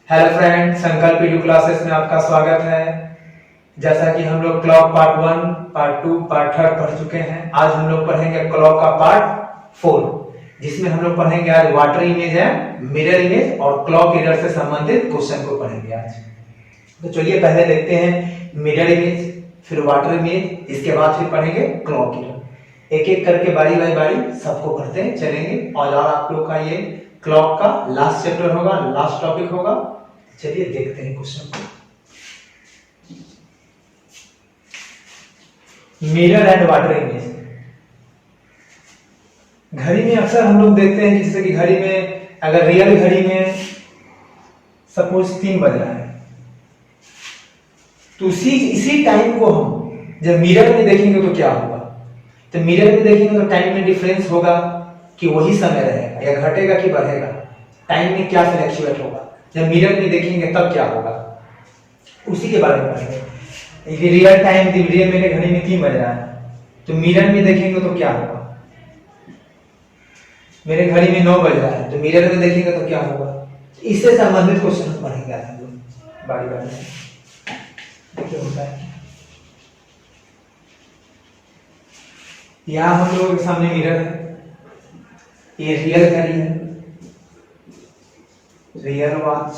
Hello friend, संकल्प video classes में आपका स्वागत है। जैसा कि हम लोग क्लॉक पार्ट 1, पार्ट 2, पार्ट 3 पढ़ चुके हैं। आज हम लोग पढ़ेंगे क्लॉक का पार्ट 4, जिसमें हम लोग पढ़ेंगे आज वाटर इमेज है, मिरर इमेज और क्लॉक एरर से संबंधित क्वेश्चन को पढ़ेंगे आज। तो चलिए पहले देखते हैं मिरर इमेज, फिर वाटर इमेज, इसके बाद फिर पढ़ेंगे क्लॉक एरर। एक एक करके बारी बारी बारी सबको पढ़ते चलेंगे। और आप लोग का ये क्लॉक का लास्ट चैप्टर होगा, लास्ट टॉपिक होगा। चलिए देखते हैं क्वेश्चन को। Mirror and water image. घड़ी में अक्सर हम लोग देखते हैं जैसे कि घड़ी में, अगर रियल घड़ी में सपोज 3 बज रहा है, तो इसी टाइम को हम जब मिरर में देखेंगे तो क्या होगा? तो मिरर में देखेंगे तो टाइम में डिफरेंस होगा कि वही समय रहेगा या घटेगा कि बढ़ेगा, टाइम में क्या फ्लक्चुएट होगा। जब मिरर में देखेंगे तब क्या होगा, उसी के बारे में पढ़ेंगे। रियल टाइम, रियल मेरे घड़ी में 3 बज रहा है, तो मिरर में देखेंगे तो क्या होगा? मेरे घड़ी में 9 बज रहा है, तो मिरर में देखेंगे तो क्या होगा? इससे संबंधित क्वेश्चन पढ़ेंगे आज हम लोग बारी बारी से। देखिए होता है यहाँ हम लोगों के सामने मिरर है, ये रियल घड़ी है, रियल वॉच,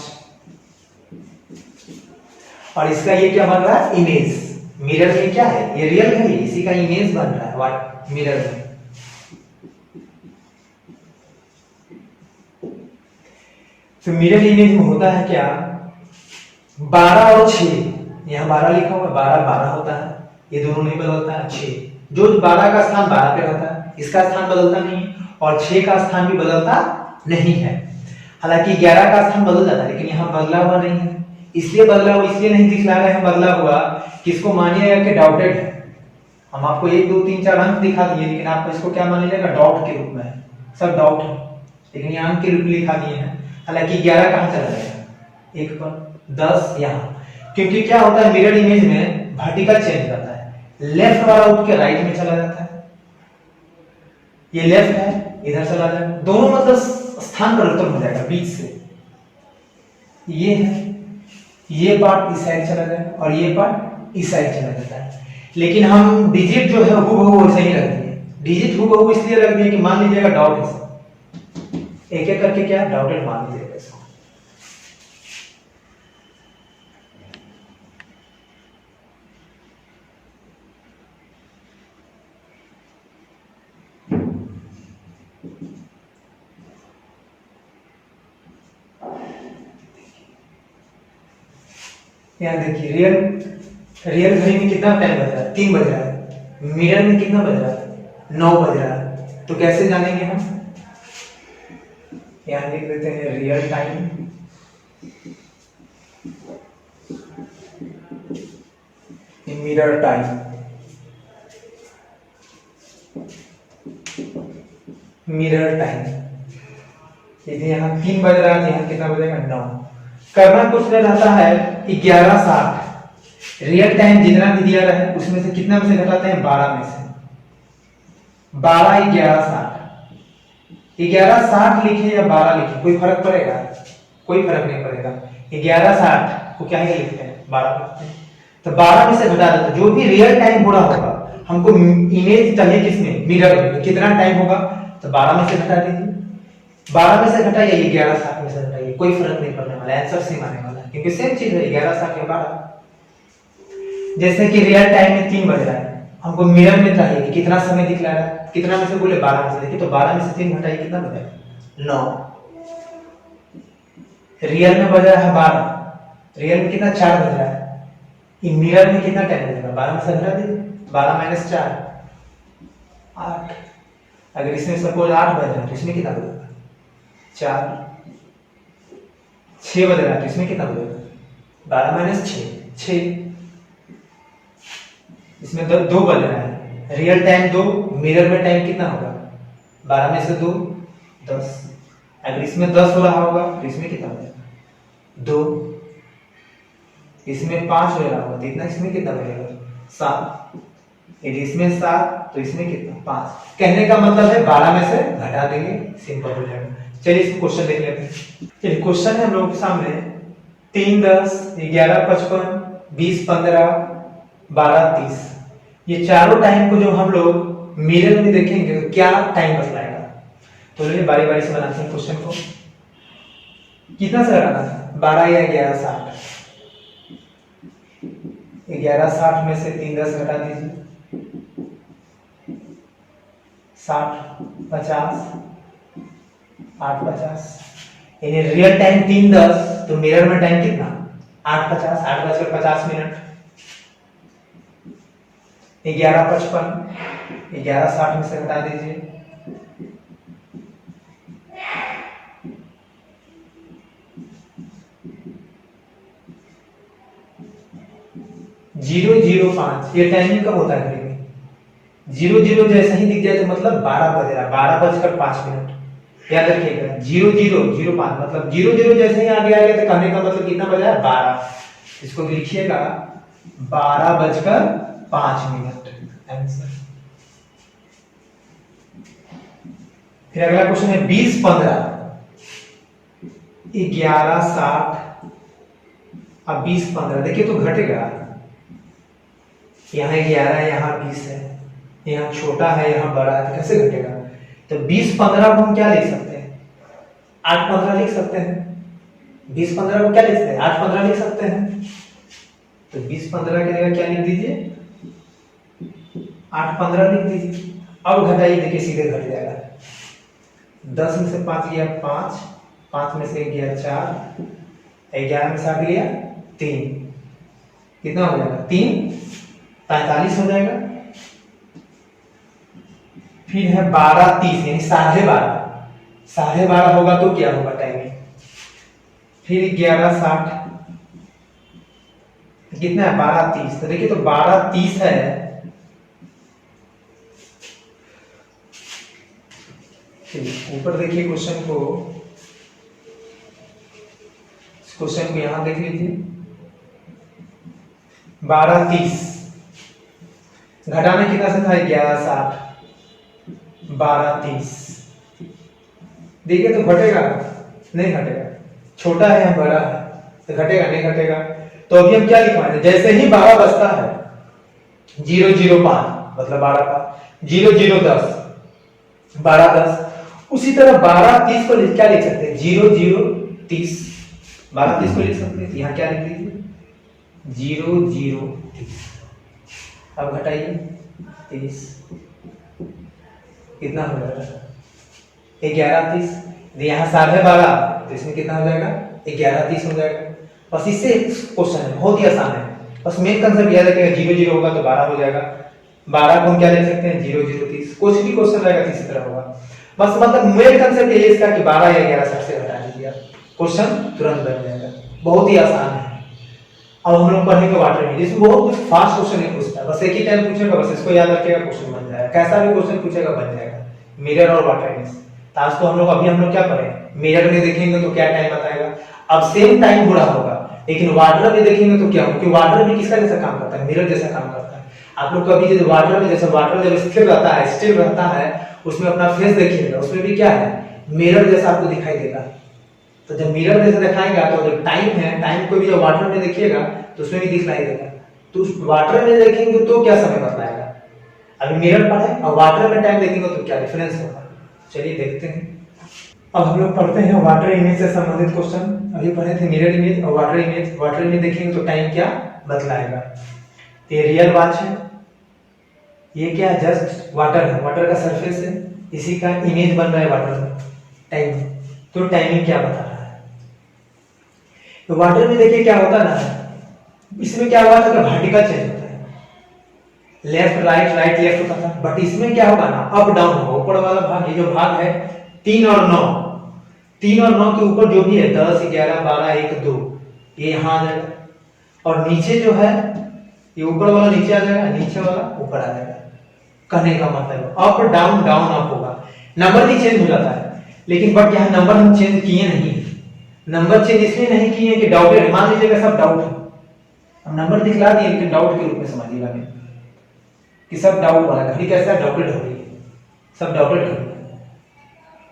और इसका ये क्या बन रहा है? इमेज। मिरर में क्या है? ये रियल घड़ी, इसी का इमेज बन रहा है व्हाट मिरर में। तो मिरर इमेज में होता है क्या? 12 और 6, यहाँ 12 लिखा हुआ है, 12 होता है, ये दोनों नहीं बदलता है। 6 जो 12 का स्थान 12 पे रहता है, इसका स्थान बदलता नहीं है, और 6 का स्थान भी बदलता नहीं है। हालांकि 11 का स्थान बदल जाता है, लेकिन यहाँ बदला हुआ नहीं है। इसलिए बदला हुआ इसलिए नहीं दिखला रहे हैं बदला हुआ, किसको मानिएगा कि डाउटेड है। हम आपको 1 2 3 4 अंक दिखा दिए, लेकिन आपको इसको क्या मान लीजिएगा? डाउट के रूप में, सब डाउट है, लेकिन यहाँ अंक के रूप में लिखा दिए हैं। हालांकि 11 कहाँ चला जाएगा? 1 पर, 10 यहाँ, क्योंकि क्या होता है मिरर इमेज में वर्टिकल चेंज करता है, लेफ्ट वाला उठ के राइट में चला जाता है। ये लेफ्ट है, इधर चला जाएगा, दोनों मतलब स्थान परिवर्तन हो जाएगा बीच से। ये है, ये पार्ट इस साइड चला जाएगा और ये पार्ट इस साइड चला जाता है। लेकिन हम डिजिट जो है हूबहू वैसे ही रख दिए। डिजिट हूबहू इसलिए रख दिए कि मान लीजिएगा डाउट है, एक एक करके क्या डाउटेड मान लीजिएगा इसको। यहाँ देखिए रियल घड़ी में कितना टाइम बज रहा है? 3 बज रहा है। मिरर में कितना बज रहा है? 9 बज रहा है। तो कैसे जानेंगे हम? यहाँ लिख देते हैं real time mirror time. Mirror time यदि यहाँ 3 बज रहा है, यहाँ कितना बजेगा? 9। करना कुछ नहीं रहता है, 11:60 रियल टाइम जितना भी दिया रहे उसमें से कितना में से घटाते हैं? 12 में से। 12 11:60, 11:60 लिखे या 12 लिखे कोई फर्क पड़ेगा? कोई फर्क नहीं पड़ेगा। 11:60 को क्या ही लिखते हैं? 12 लिखते हैं। तो 12 में से घटा देते, जो भी रियल टाइम पूरा होगा, हमको इमेज चाहिए किसमें? मिरर में। कितना टाइम होगा? तो 12 में से घटा दीजिए। 12 में से घटाइए, 11:60 में से घटाइए, कोई फर्क नहीं पड़ने वाला, आंसर सेम आने वाला है, क्योंकि सेम चीज है 11:60 या 12। जैसे कि रियल टाइम में 3 बज रहा है, हमको मिरर में चाहिए कि कितना समय दिखला रहा है, कितना में से बोले? 12 में से। देखिए तो 12 में से 3 घटाइए, कितना बजेगा? 9। रियल में बज रहा है 12, रियल में कितना? 4 बज रहा है। मिरर में कितना टाइम बजेगा? 12 में से घटा दीजिए, 12 - 4 8। अगर इसमें सपोज 8 बज रहा है तो इसमें कितना बजेगा? 4। 6 बज रहा है तो इसमें कितना बजेगा? 12 - 6। इसमें 2 बज रहा है, रियल टाइम 2, मिरर में टाइम कितना होगा? 12 में से 2 10। अगर इसमें 10 हो रहा होगा तो इसमें कितना बजेगा? 2। इसमें 5 हो रहा होगा तो इतना, इसमें कितना बजेगा? 7। यदि इसमें 7 तो इसमें कितना? 5। कहने का मतलब है 12 में से घटा देंगे, सिंपल हो जाएगा। चलिए इसको क्वेश्चन देख लेते हैं। चलिए क्वेश्चन है हम लोगों के सामने 3:10, 11:55, 20:15, 12:30। ये चारों टाइम को जो हम लोग मिरर में देखेंगे तो क्या टाइम बतलाएगा। तो चलिए बारी बारी से बनाते हैं क्वेश्चन को। कितना से लगाना था, 12 या 11:60। 11:60 में से 3:10 घटा दीजिए, 60, 50, 8:50। यानी रियल टाइम 3:10, तो मिरर में टाइम कितना, 8:50, 8:50। 11:55, 11:60 में से घटा दीजिए, 0:05। ये टाइमिंग कब होता है घड़ी में, 00 जैसे ही दिख जाए तो मतलब 12 बज रहा, 12:05। याद रखिएगा, 00:05 मतलब 00 जैसे ही आगे आ गया तो कहने का मतलब कितना बजा है, 12। इसको लिखिएगा 12:05 आंसर। फिर अगला क्वेश्चन है 20:15, 11:60 अब 20:15। देखिए तो घटेगा, यहाँ 11 है, यहाँ 20 है, यहाँ छोटा है, यहाँ बड़ा है, तो कैसे घटेगा। तो 20:15 को हम क्या लिख सकते हैं, 8:15 लिख सकते हैं। 20:15 को क्या लिख सकते हैं, 8:15 लिख सकते हैं। तो 20:15 की जगह क्या लिख दीजिए, 8:15 लिख दीजिए। अब घटाइए, देखिए सीधे घट जाएगा। 10 में से 5 गया 5, 5 में से 1 गया 4, 11 में से 8 गया 3, कितना हो जाएगा, 3, 45 हो जाएगा। फिर है 12:30 यानी 12:30, 12:30 होगा तो क्या होगा टाइमिंग। फिर 11:60, कितना है 12:30। तो देखिए तो 12:30 है, ऊपर देखिए क्वेश्चन को, क्वेश्चन को यहां देख लीजिए। 12:30 घटाना कितना से था, 11:60, 12:30। देखिए तो घटेगा, नहीं घटेगा, छोटा है या बड़ा है, तो घटेगा नहीं घटेगा। तो अभी हम क्या लिखवाएंगे, जैसे ही 12 बजता है 0:05 मतलब 12 00:10 12:10, उसी तरह 12:30 को क्या लिख सकते हैं, 00:30। 12:30 को लिख सकते हैं, यहाँ क्या लिख दीजिए 00:30। अब घटाइए 30, कितना हो जाएगा 11:30। यहाँ 12:30 तो इसमें कितना हो जाएगा 11:30 हो जाएगा। बस इससे क्वेश्चन है, बहुत ही आसान है। बस मेन कंसेप्ट याद रखिएगा, 00 होगा तो 12 हो जाएगा। 12 को हम क्या लिख सकते हैं 00:30। कुछ भी क्वेश्चन रहेगा तो इसी तरह होगा। बस मतलब मेन कंसेप्ट ये इसका कि 12 या 11:60 से घटा दीजिए, क्वेश्चन तुरंत बन जाएगा। बहुत ही आसान है। अब हम लोग पढ़ेंगे वाटर में, जिसमें बहुत कुछ फास्ट क्वेश्चन नहीं पूछता, बस एक ही टाइम पूछेगा, बस इसको याद रखिएगा, क्वेश्चन बन जाएगा। कैसा भी क्वेश्चन पूछेगा बन जाएगा। मिरर और वाटर में आज तो हम लोग क्या पढ़े, मिरर में देखेंगे तो क्या टाइम बताएगा। अब सेम टाइम हो रहा होगा, लेकिन वाटर में देखेंगे तो क्या होगा, क्योंकि वाटर भी किसका जैसा काम करता है, मिरर जैसा काम करता है। आप लोग कभी जब वाटर में, जैसे वाटर जब स्थिर रहता है, स्टिल रहता है, उसमें अपना फेस देखिएगा, उसमें भी क्या है, मिरर जैसा आपको दिखाई देगा। तो जब मिरर जैसा दिखाएगा तो जो टाइम है, टाइम को भी जब वाटर में देखिएगा तो उसमें भी दिखलाई देगा। तो उस वाटर में देखेंगे तो क्या समय बताएगा। अभी मिरर पर है और वाटर में टाइम देखेंगे तो क्या डिफरेंस होगा। चलिए देखते हैं। अब हम लोग पढ़ते हैं वाटर इमेज से संबंधित क्वेश्चन। अभी पढ़े थे मिरर इमेज और वाटर इमेज। वाटर इमेज देखेंगे तो टाइम क्या बतलाएगा। ये रियल वॉच है, ये क्या जस्ट वाटर है, वाटर का सरफेस है, इसी का इमेज बन रहा है वाटर में टाइम। तो टाइमिंग क्या बता रहा है। तो वाटर में देखिए क्या होता है ना, इसमें क्या हुआ था कि वर्टिकल चेंज होता है, लेफ्ट राइट राइट लेफ्ट होता था, बट इसमें क्या होगा ना, अप डाउन होगा। ऊपर वाला भाग, ये जो भाग है 3 और 9, 3 और 9 के ऊपर जो भी है 10 11 12 1 2 ये यहाँ आ जाएगा, और नीचे जो है ये ऊपर वाला नीचे आ जाएगा, नीचे वाला ऊपर आ जाएगा। कहने का मतलब अप डाउन डाउन अप होगा। नंबर भी चेंज हो जाता है, लेकिन बट यहाँ नंबर हम चेंज किए नहीं। नंबर चेंज इसलिए नहीं किए कि डाउटेड, मान लीजिएगा सब डाउट है, हम नंबर दिखला दिए लेकिन डाउट के रूप में समझिएगा नहीं कि सब डाउट वाला घड़ी कैसा डाउटेड हो रही है, सब डाउटेड हो रही है,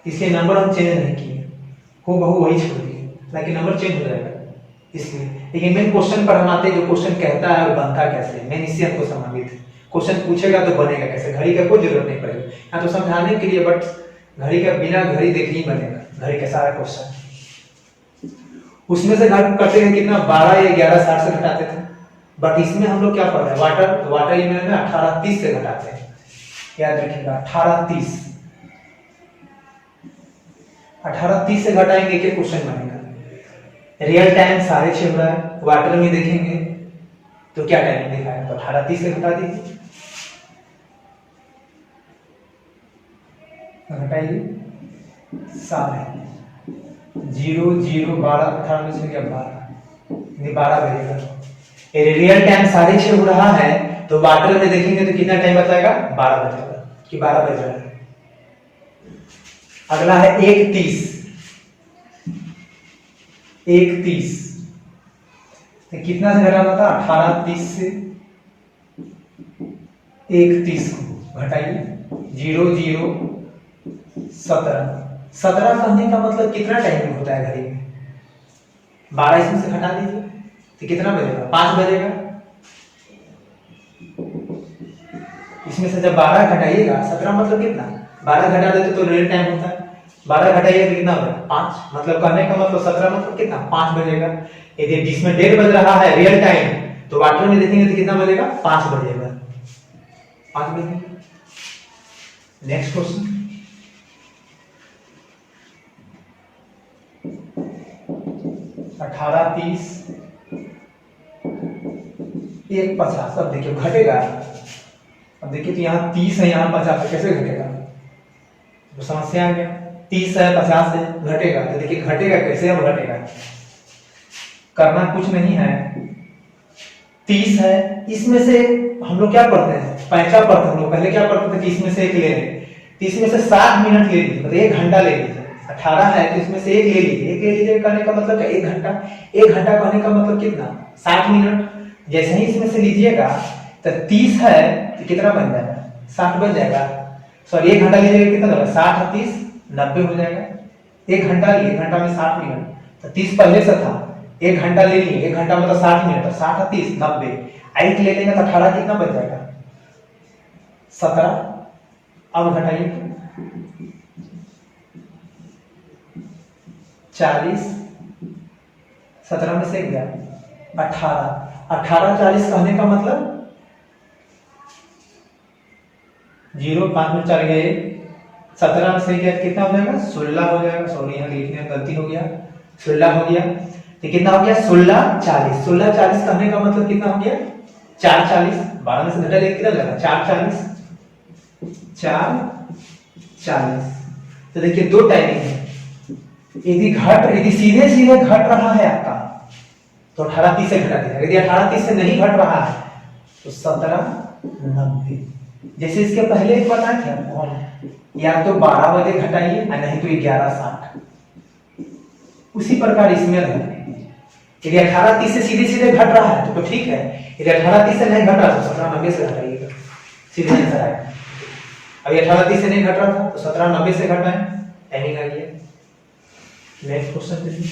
इसलिए नंबर हम चेंज नहीं किए, हो बहु वही छोड़ दिए, ताकि नंबर चेंज हो जाएगा इसलिए। लेकिन मेन क्वेश्चन पर हम आते हैं, जो क्वेश्चन कहता है वो बनता कैसे, मेन इससे हमको संबंधित है। क्वेश्चन पूछेगा तो बनेगा कैसे, घड़ी का कोई जरूरत नहीं पड़ेगी यहाँ तो समझाने के लिए, बट घड़ी का बिना घड़ी देखे ही बनेगा घड़ी का सारा क्वेश्चन। उसमें से घट करते हैं कितना, 12 या 11 60 से घटाते थे, बट इसमें हम लोग क्या पढ़ रहे हैं, वाटर, तो वाटर ईमेल में 18 30 से घटाते हैं। याद रखिएगा 18 30 से घटाएंगे क्या क्वेश्चन बनेगा। रियल टाइम 6:30 हो रहा है, वाटर में देखेंगे तो क्या टाइमिंग दिखाएगा, तो 18 30 से घटा दीजिए, घटाइए 0 0 12 18 में से क्या 12 बजेगा। रियल टाइम 6:30 हो रहा है तो वाटर में देखेंगे तो कितना टाइम बताएगा, 12 बजेगा कि 12 बज रहा है। अगला है 1:30 तो कितना से घटाना था, 18 30 से 1:30 को घटाइए 0 0 17 कहने का मतलब कितना टाइम होता है घड़ी में, 12 इसमें से घटा दीजिए तो कितना बजेगा, 5 बजेगा। इसमें से जब 12 घटाइएगा, 17 मतलब कितना, 12 घटा देते तो रियल टाइम होता है, 12 घटाइएगा तो कितना होगा, 5, मतलब कहने का मतलब 17 मतलब कितना, 5 बजेगा। यदि जिसमें 1:30 बज रहा है रियल टाइम, तो वाटर में देखेंगे तो कितना बजेगा, 5 बजेगा, 5 बजेगा। Next question, 18 30 1:50। अब देखिए घटेगा, अब देखिए तो यहाँ 30 है, यहाँ 50 है, कैसे घटेगा, तो समस्या आ गया। 30 है 50 है, घटेगा, तो देखिए घटेगा कैसे, अब घटेगा, करना कुछ नहीं है। 30 है, इसमें से हम लोग क्या पढ़ते हैं, पैंचा पढ़ते हैं हम लोग, पहले क्या पढ़ते थे कि इसमें से एक ले लें, तो इसमें से 60 मिनट ले लीजिए, मतलब 1 घंटा ले लीजिए। 18 है तो इसमें से एक ले लीजिए, एक ले लीजिए कहने का मतलब क्या, 1 घंटा, 1 घंटा कहने का मतलब कितना, 60 मिनट। जैसे ही इसमें से लीजिएगा तो 30 है तो कितना बन जाएगा, 60 बन जाएगा, सॉरी 1 घंटा लीजिएगा कितना होगा, 60 और 30 90 हो जाएगा। 1 घंटा लिए, 1 घंटा में 60 मिनट, तो 30 पहले से था, 1 घंटा ले लिए, 1 घंटा मतलब 60 मिनट, 60 और 30 90, 8 ले लेंगे तो 18 कितना बच जाएगा, 17। अब घटाइए 40, 17 में से गया 18, 18 40 कहने का मतलब 0 5 में 4 गए, 17 में से गया कितना हो जाएगा, 16 हो जाएगा, सॉरी यहाँ लिखने में गलती हो गया, 16 हो गया, तो कितना हो गया 16 40, 16 40 कहने का मतलब कितना हो गया 4 40, 12 में से घटा लेके कितना जाएगा 4 40, 4 40। तो देखिए दो टाइमिंग है, यदि सीधे सीधे घट रहा है आपका तो 18 30 से घटा दीजिए, यदि 18 30 से नहीं घट रहा है तो 17 90। जैसे इसके पहले एक बताया था हम, या तो 12 बजे घटाइए या नहीं तो 11 60, उसी प्रकार इसमें है। यदि 18 30 से सीधे सीधे घट रहा है तो ठीक है, यदि 18 30 से नहीं घट रहा तो 17 90 से घटाइएगा, सीधे आंसर आएगा। अभी 18 30 से नहीं घट रहा था तो 17 90 से घटाएं, टाइमिंग आ गया। नेक्स्ट क्वेश्चन देखिए,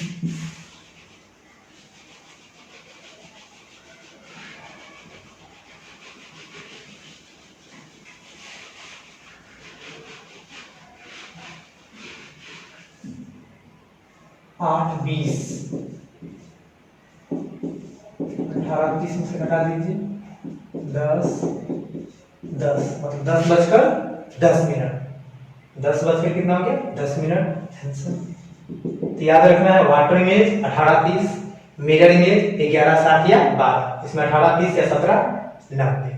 आठ 20, 18 30 में से घटा दीजिए 10 मतलब 10 बजकर 10 मिनट, 10 बजकर कितना हो गया 10 मिनट आंसर। तो याद रखना है वाटर इमेज 18 30, मिरर इमेज 11 60 या 12, इसमें 18 30 या 17 90।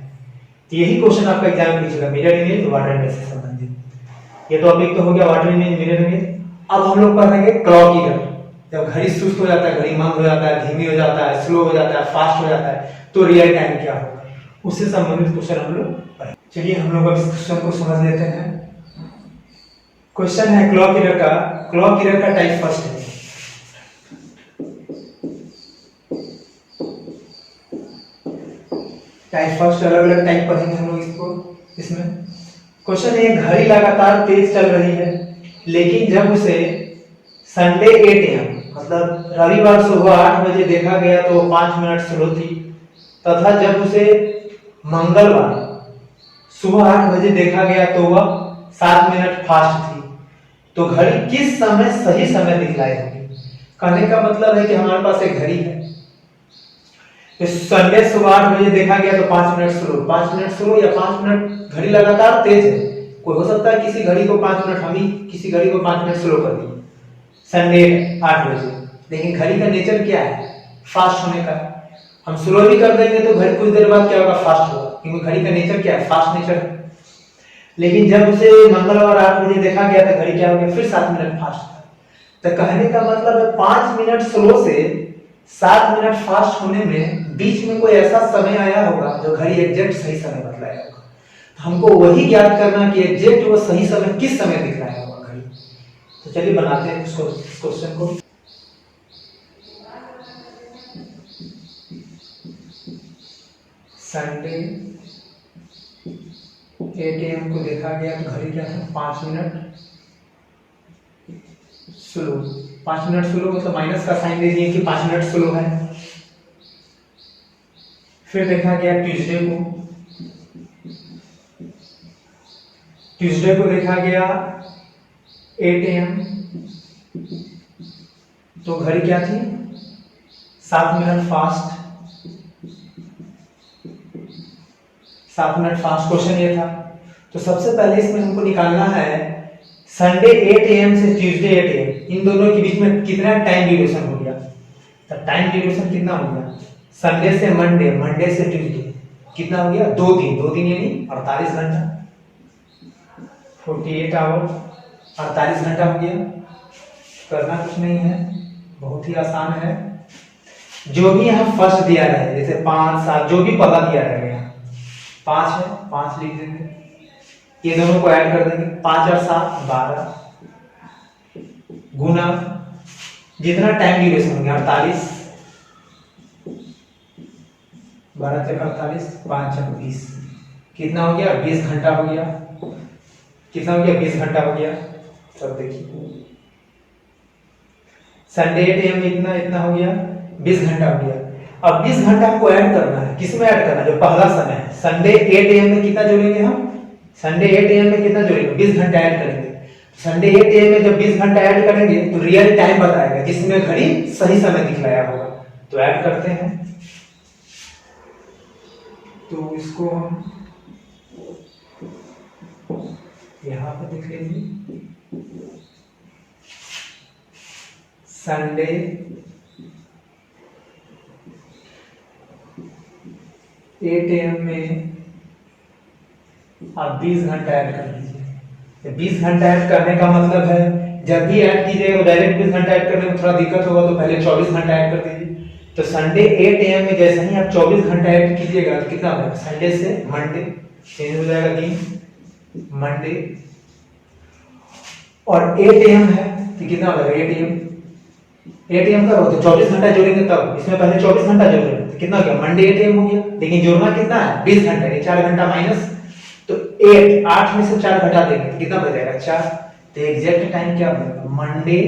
तो यही क्वेश्चन आपका एग्जाम में पूछेगा, मिरर इमेज वाटर इमेज से संबंधित। ये टॉपिक तो हो गया वाटर इमेज मिरर इमेज। अब हम लोग पढ़ेंगे क्लॉक ईयर। जब घड़ी सुस्त हो जाता है, घड़ी मंद हो जाता है, धीमी हो जाता है, स्लो हो जाता है, फास्ट हो जाता है, तो रियल टाइम क्या होगा, उससे संबंधित क्वेश्चन हम लोग पढ़ेंगे। चलिए हम लोग अब इस क्वेश्चन को समझ लेते हैं। क्वेश्चन है क्लॉक ईयर का। क्लॉक ईयर का टाइप फर्स्ट है, टाइप फर्स्ट अलग अलग टाइप पढ़ेंगे हम लोग इसको। इसमें क्वेश्चन है, घड़ी लगातार तेज चल रही है, लेकिन जब उसे संडे 8 AM मतलब रविवार सुबह 8 बजे देखा गया तो 5 मिनट स्लो थी, तथा जब उसे मंगलवार सुबह 8 बजे देखा गया तो वह 7 मिनट फास्ट थी। तो घड़ी किस समय सही समय दिखलाई होगी? कहने का मतलब है कि हमारे पास एक घड़ी है, संडे सुबह 8 बजे देखा गया तो 5 मिनट स्लो, 5 मिनट स्लो या 5 मिनट घड़ी लगातार तेज है। कोई हो सकता है किसी घड़ी को 5 मिनट, हम ही किसी घड़ी को 5 मिनट स्लो कर दिए संडे 8 बजे, लेकिन घड़ी का नेचर क्या है? फास्ट होने का। हम स्लो भी कर देंगे तो घड़ी कुछ देर बाद क्या होगा? फास्ट होगा, क्योंकि घड़ी का नेचर क्या है? फास्ट नेचर है। लेकिन जब उसे मंगलवार 8 बजे देखा गया तो घड़ी क्या हो गया? फिर 7 मिनट फास्ट था। तो कहने का मतलब है 5 मिनट स्लो से 7 मिनट फास्ट होने में बीच में कोई ऐसा समय आया होगा जो घड़ी एग्जैक्ट सही समय बतलाया होगा। तो हमको वही ज्ञात करना कि एग्जैक्ट वो सही समय किस समय दिखलाया होगा घड़ी। तो चलिए बनाते हैं इसको, इस क्वेश्चन को। संडे 8 AM को देखा गया तो घड़ी क्या था? 5 मिनट स्लो। 5 मिनट स्लो मतलब माइनस का साइन दे दिए कि 5 मिनट स्लो है। फिर देखा गया ट्यूसडे को देखा गया 8 AM तो घड़ी क्या थी? 7 minute fast. 7 minute fast question ये था। तो सबसे पहले इसमें हमको निकालना है संडे 8 AM से ट्यूसडे 8 AM, इन दोनों के बीच में कितना टाइम ड्यूरेशन हो गया? तो टाइम ड्यूरेशन कितना हो गया? संडे से मंडे, मंडे से ट्यूसडे कितना हो गया? 2 दिन, 2 दिन यानी 48 घंटा, 48 आवर, 48 घंटा हो गया। करना कुछ नहीं है, बहुत ही आसान है। जो भी यहाँ फर्स्ट दिया है, जैसे 5 7 जो भी पता दिया रहेगा, 5 है 5 लिख देंगे, ये दोनों को ऐड कर देंगे, 5 और 7 12 गुना जितना टाइम ड्यूरेशन हो गया 48, 12 से 48, 5 और 20 कितना हो गया? 20 घंटा हो गया। कितना हो गया? 20 घंटा हो गया। तब देखिए संडे 8 AM में इतना हो गया, 20 घंटा हो गया। अब 20 घंटा हमको ऐड करना है, किसमें ऐड करना है? जो पहला समय है संडे 8 AM में कितना जोड़ेंगे हम? संडे 8 AM में कितना जोड़ेंगे? 20 घंटा ऐड करेंगे। संडे 8 AM में जब 20 घंटा ऐड करेंगे तो रियल टाइम बताएगा जिसमें घड़ी सही समय दिखलाया होगा। तो ऐड करते हैं, तो इसको हम यहां पर लिख लेंगे संडे 8 AM में आप 20 घंटा ऐड कर लीजिए। 20 घंटा ऐड करने का मतलब है जब भी ऐड कीजिएगा डायरेक्ट 20 घंटा ऐड करने में थोड़ा दिक्कत होगा, तो पहले 24 घंटा ऐड कर दीजिए। तो संडे 8 AM में जैसे ही आप 24 घंटा ऐड कीजिएगा तो कितना होगा? संडे से मंडे चेंज हो जाएगा, दिन मंडे, और 8 AM है तो कितना हो जाएगा? 8 AM 8 AM का हो तो 24 घंटा जोड़ेंगे, तब इसमें पहले 24 घंटा जोड़ रहे हैं तो कितना हो गया? मंडे 8 AM हो गया। लेकिन जोड़ना कितना है? 20 घंटा, 4 घंटा माइनस, तो 8 में से 4 घटा देंगे तो कितना बचेगा? 4। तो एग्जैक्ट टाइम क्या बनेगा? मंडे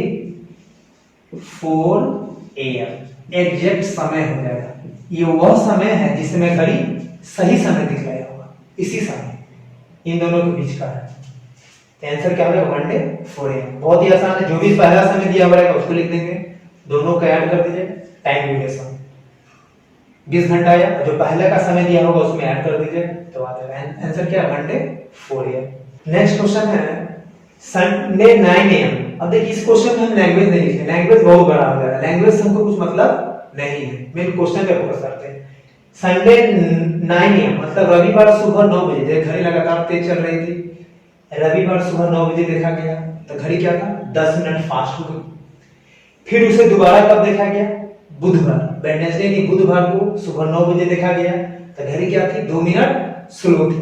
4 AM एग्जैक्ट समय हो जाएगा। ये वह समय है जिसमें घड़ी सही समय दिखलाया होगा, इसी समय इन दोनों के बीच का है। आंसर क्या होगा? Monday 4 AM। बहुत ही आसान है, जो भी पहला समय दिया हुआ है उसको लिख देंगे, दोनों को ऐड कर दीजिए, टाइम ड्यूरेशन 20 घंटा आया, जो पहले का समय दिया होगा उसमें ऐड कर दीजिए तो आ जाएगा। आंसर क्या है? Monday 4 AM। नेक्स्ट क्वेश्चन है संडे 9 AM। अब देखिए इस क्वेश्चन में हम लैंग्वेज नहीं लिखे, लैंग्वेज बहुत बड़ा हो जाएगा, लैंग्वेज हमको कुछ मतलब नहीं है, मेन क्वेश्चन पे फोकस करते हैं। संडे 9 AM मतलब रविवार सुबह 9 बजे, घड़ी लगातार तेज चल रही थी, रविवार सुबह 9 बजे देखा गया तो घड़ी क्या था? 10 मिनट फास्ट हो गई। फिर उसे दोबारा कब देखा गया? बुधवार, वेडनेसडे की बुधवार को सुबह 9 बजे देखा गया तो घड़ी क्या थी? 2 मिनट स्लो थी।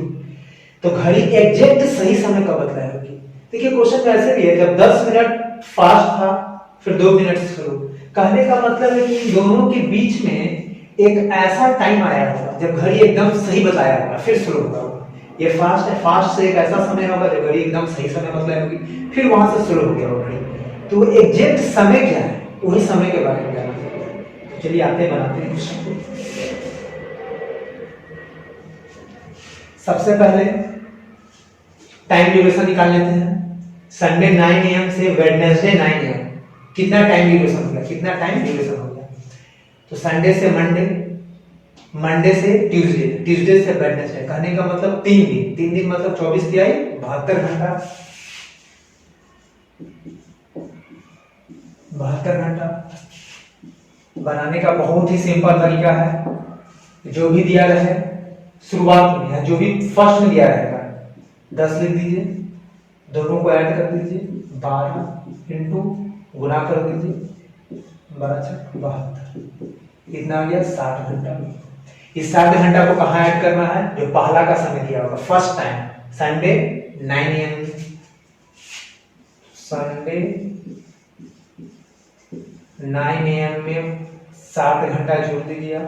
तो घड़ी एग्जैक्ट सही समय कब बतलाया होगी? देखिए क्वेश्चन में ऐसे भी है, जब 10 मिनट फास्ट था फिर 2 मिनट स्लो, कहने का मतलब है कि दोनों के बीच में एक ऐसा टाइम आया होगा जब घड़ी एकदम सही बताया होगा फिर स्लो होगा। ये फास्ट है, फास्ट से एक ऐसा समय होगा जब घड़ी एकदम सही समय बतलाई होगी, फिर वहां से स्लो हो गया होगा घड़ी। तो एग्जैक्ट समय क्या है? वही समय के बारे में जानना चाहते हैं। तो चलिए आते हैं, बनाते हैं क्वेश्चन को। सबसे पहले टाइम ड्यूरेशन निकाल लेते हैं। संडे 9 AM से वेडनेसडे 9 AM, कितना टाइम ड्यूरेशन हो गया, कितना टाइम ड्यूरेशन हो गया। तो संडे से मंडे, मंडे से ट्यूसडे, ट्यूसडे से वेडनेसडे, कहने का मतलब 3 दिन, 3 दिन मतलब 24 तिहाई 72 घंटा, 72 घंटा। बनाने का बहुत ही सिंपल तरीका है, जो भी दिया रहे शुरुआत में, जो भी फर्स्ट में दिया रहेगा 10 लिख दीजिए, दोनों को ऐड कर दीजिए, 12 इंटू गुना कर दीजिए, 12×72, कितना आ गया 60 घंटा। इस 60 घंटा को कहाँ ऐड करना है, जो पहला का समय दिया होगा first time, Sunday 9 AM, Sunday 9 AM में 60 घंटा जोड़ दीजिए।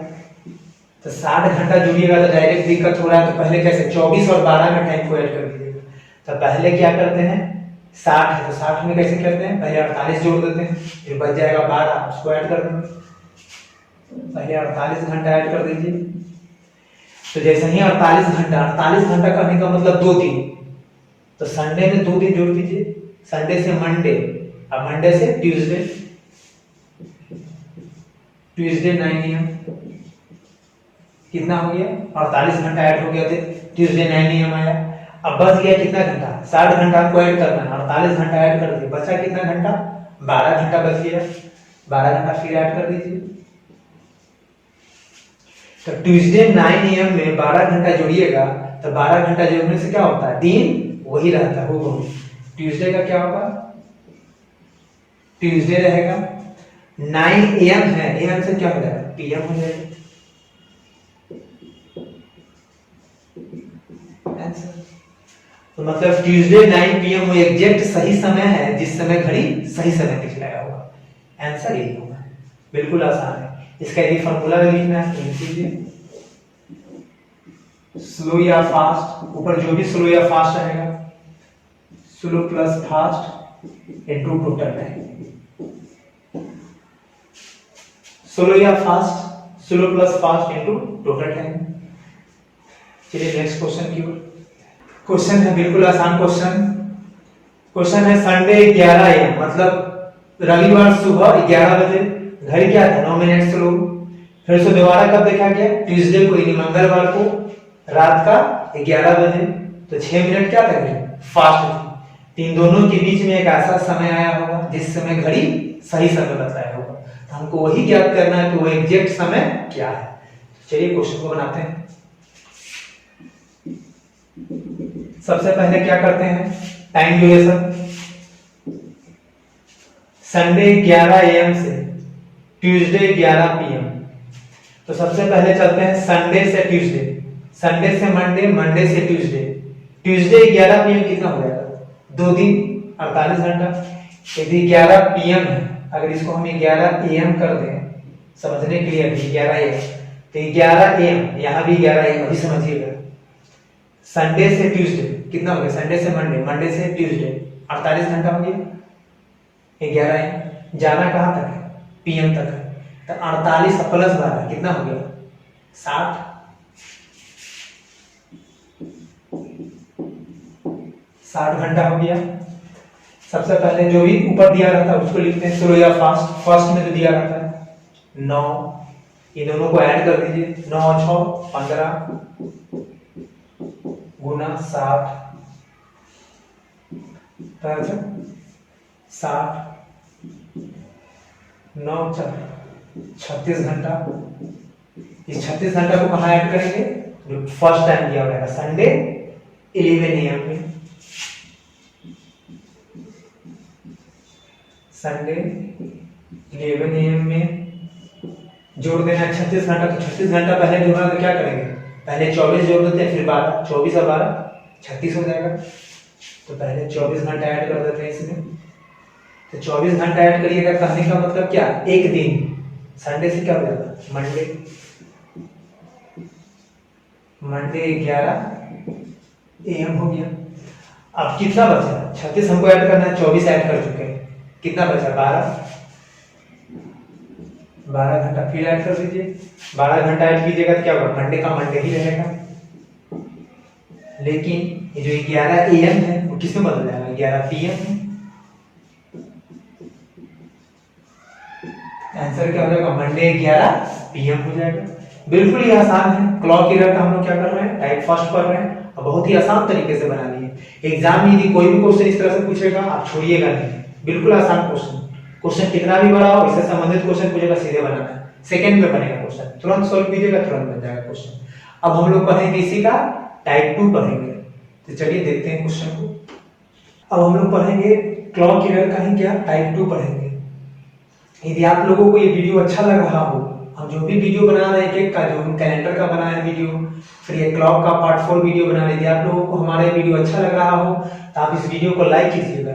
तो 60 घंटा जोड़िएगा तो डायरेक्ट दिक्कत हो रहा है, तो पहले कैसे 24 और 12 में टाइम को ऐड कर दीजिएगा। तो पहले क्या करते हैं, 60 है तो 60 में कैसे करते हैं, पहले 48 जोड़ देते हैं, फिर बच जाएगा 12, उसको ऐड कर देंगे। पहले 48 घंटा ऐड कर दीजिए। तो जैसे ही 48 घंटा, 48 घंटा करने का मतलब 2 दिन, तो संडे में 2 दिन जोड़ दीजिए, संडे से मंडे और मंडे से ट्यूसडे, ट्यूसडे 9 AM, कितना हो गया 48 घंटा ऐड हो गया, थे ट्यूसडे 9 AM आया। अब बच गया कितना घंटा, 60 घंटा को ऐड करना है, 48 घंटा ऐड कर दिए, बचा कितना घंटा, 12 घंटा बच गया, 12 घंटा फिर ऐड कर दीजिए। तो ट्यूसडे 9 AM में 12 घंटा जोड़िएगा, तो 12 घंटा जोड़ने से क्या होता है, दिन वही रहता है, वो ट्यूसडे का क्या होगा, ट्यूसडे रहेगा 9 AM है, AM से क्या हो जाएगा, PM हो जाएगा। तो मतलब ट्यूसडे 9 PM वो एग्जैक्ट सही समय है, जिस समय घड़ी सही समय दिखलाया होगा। आंसर यही होगा, बिल्कुल आसान है। इसका यदि फॉर्मूला भी लिखना है तो लिख दीजिए, स्लो या फास्ट, ऊपर जो भी स्लो या फास्ट रहेगा, slow plus fast into total time, slow या fast, slow plus fast into total time. चलिए नेक्स्ट क्वेश्चन की ओर। क्वेश्चन है बिल्कुल आसान क्वेश्चन। क्वेश्चन है संडे 11 AM, मतलब रविवार सुबह 11 बजे, घड़ी क्या था 9 मिनट स्लो। फिर से दोबारा कब देखा गया, ट्यूसडे को यानी मंगलवार को रात का 11 बजे, तो 6 मिनट क्या था, फास्ट थी। इन दोनों के बीच में एक ऐसा समय आया होगा जिस समय घड़ी सही समय बताया होगा, तो हमको वही ज्ञात करना है कि वो एग्जैक्ट समय क्या है। चलिए क्वेश्चन को बनाते हैं। सबसे पहले क्या करते हैं, टाइम ड्यूरेशन, संडे 11 AM से ट्यूसडे 11 PM। तो सबसे पहले चलते हैं संडे से ट्यूसडे, संडे से मंडे, मंडे से ट्यूसडे, ट्यूसडे 11 PM कितना हो जाएगा, 2 दिन 48 घंटा। यदि 11 PM है, अगर इसको हम 11 AM कर दें समझने के लिए, 11 AM, तो 11 AM, यहाँ भी 11 AM, अभी समझिएगा। संडे से ट्यूसडे कितना हो गया, संडे से मंडे, मंडे से ट्यूसडे, 48 घंटा हो गया। 11 AM जाना कहाँ तक है, PM तक है, तो 48 प्लस 12 कितना हो गया, 60, 60 घंटा हो गया। सबसे पहले जो भी ऊपर दिया रहता है उसको लिखते हैं स्लो या फास्ट। फर्स्ट में जो दिया रहता है 9, ये दोनों को ऐड कर दीजिए, 9 और 6 15 गुना 60, 60, 9 36 घंटा। इस 36 घंटा को कहाँ ऐड करेंगे, जो फर्स्ट टाइम दिया हुआ है संडे 11 AM में, संडे 11 AM में जोड़ देना है 36 घंटा। तो 36 घंटा पहले जोड़ना तो क्या करेंगे, पहले 24 जोड़ देते हैं, फिर 12, 24 और 12 36 हो जाएगा। तो पहले 24 घंटा ऐड कर देते हैं इसमें। तो 24 घंटा ऐड करिएगा, कहने का मतलब क्या, एक दिन, संडे से क्या हो जाता, मंडे, मंडे 11 AM हो गया। अब कितना बचा, 36 हमको ऐड करना है, 24 ऐड कर चुके हैं, कितना बचा 12, 12 घंटा फिर ऐड कर दीजिए। 12 घंटा ऐड कीजिएगा तो क्या होगा, मंडे का मंडे ही रहेगा। लेकिन ये जो 11 AM है वो किसमें बदल जाएगा, 11 PM में। आंसर क्या हो जाएगा, मंडे 11 PM हो जाएगा। बिल्कुल ही आसान है। क्लॉक एरर का हम लोग क्या कर रहे हैं, टाइप फर्स्ट कर रहे हैं और बहुत ही आसान तरीके से बना लिए। एग्जाम में यदि कोई भी क्वेश्चन इस तरह से पूछेगा आप छोड़िएगा नहीं, बिल्कुल आसान क्वेश्चन। क्वेश्चन कितना भी बड़ा हो, इससे संबंधित क्वेश्चन पूछेगा, सीधे बनाना है, सेकंड में बनेगा क्वेश्चन, तुरंत सॉल्व कीजिएगा, तुरंत बन जाएगा क्वेश्चन। अब हम लोग पढ़ेंगे इसी का टाइप 2 पढ़ेंगे। तो चलिए देखते हैं क्वेश्चन को। अब हम लोग पढ़ेंगे क्लॉक एरर का ही क्या, टाइप 2 पढ़ेंगे। यदि आप लोगों को ये वीडियो अच्छा लग रहा हो, हम जो भी वीडियो बना रहे हैं, एक का जो हम कैलेंडर का बना है वीडियो, फिर ये क्लॉक का पार्ट 4 वीडियो बना रहे, यदि आप लोगों को हमारा ये वीडियो अच्छा लग रहा हो तो आप इस वीडियो को लाइक कीजिएगा,